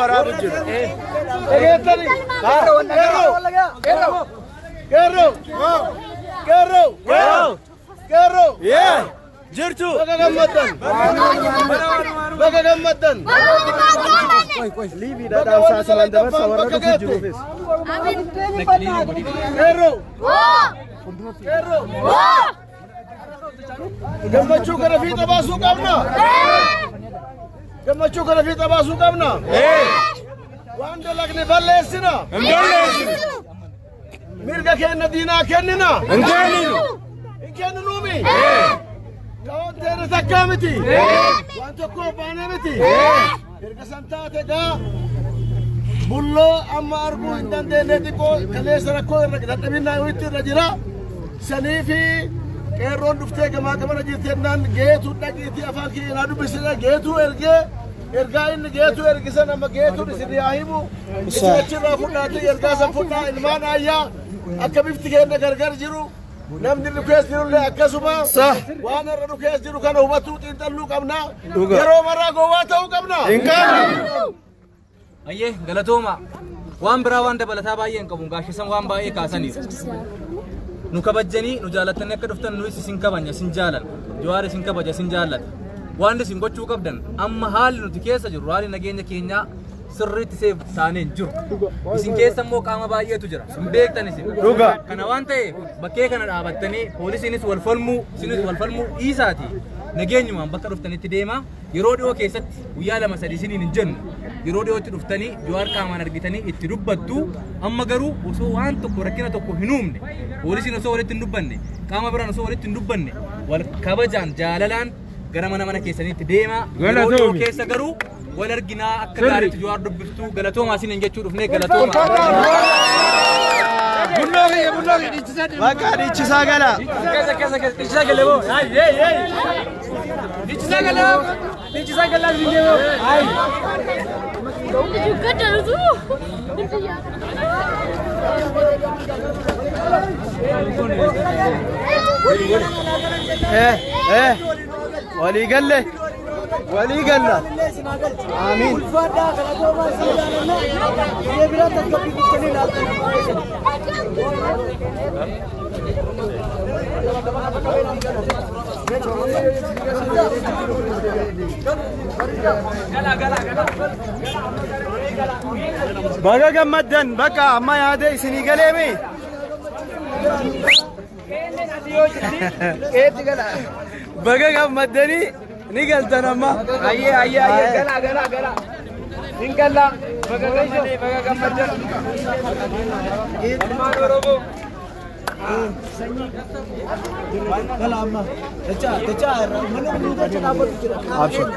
waraabuu jiru. Jirtu. Baga gammaddan. Liibii dhaadhaan saasumaan dabarsa warra dhufu jiruufis. Gammachuu kana fiixa baasuu qabna. Gammachuu kana fiixa baasuu qabna. Waan dalagne balleessina. Mirga kenna diinaa kennina. Hin kenninuumi. Kawan tere sakamiti, wanto ko panemiti. Erga santate ga bullo amma argu indande leti ko kale sara ko dadabina witti rajira sanifi erron dufte gama gama jirte nan geetu dagiti afaki na dubisira geetu erga in geetu ergisan amma geetu disidi ahimu isachira fudati erga san fudda ilman ayya akabifti kenna gargar jiru namni rukees jirulle akkasuma waan irra rukees jiru kana hubatu xiinxalluu qabna yeroo maraa gowwaa ta'uu qabna hin qabnu ayyee galatooma waan biraa waan dabalataa baay'ee hin qabu gaashisan waan baay'ee kaasaniif nu kabajjanii nu jaalatanii akka dhuftan nu isin kabanya isin jaalan Jawaar isin kabaja isin jaalata waan isin gochuu qabdan amma haalli nuti keessa jiru haalli nageenya keenyaa sirriitti seef taaneen jiru isin keessa immoo qaama baay'eetu jira isin beektan isin kana waan ta'eef bakkee kana dhaabattanii poolisiinis wal falmuu isinis wal falmuu dhiisaati nageenyumaan bakka dhuftanitti deema yeroo dhiyoo keessatti guyyaa 2-3 isiniin hin jennu yeroo dhiyootti dhuftanii Jawaar qaamaan argitanii itti dubbattu amma garuu osoo waan tokko rakkina tokko hin uumne poolisiin osoo walitti hin dubbanne qaama biraan osoo walitti hin dubbanne wal kabajaan jaalalaan gara mana keessaniitti deema yeroo dhiyoo keessa garuu wal arginaa akka gaariitti Jawaar dubbiftu galatooma isiniin jechuu dhufne galatooma bulloogi Bakka dhiichisaa gala. dhiichisaa gala boo dhiichisaa gala boo walii galle walii galla amiin baga gammaddan bakka amma yaade isinii galeemi baga gammaddanii ni galtan amma ayye gala ingalla baga gammaddan ilmaan oromoo Abshir.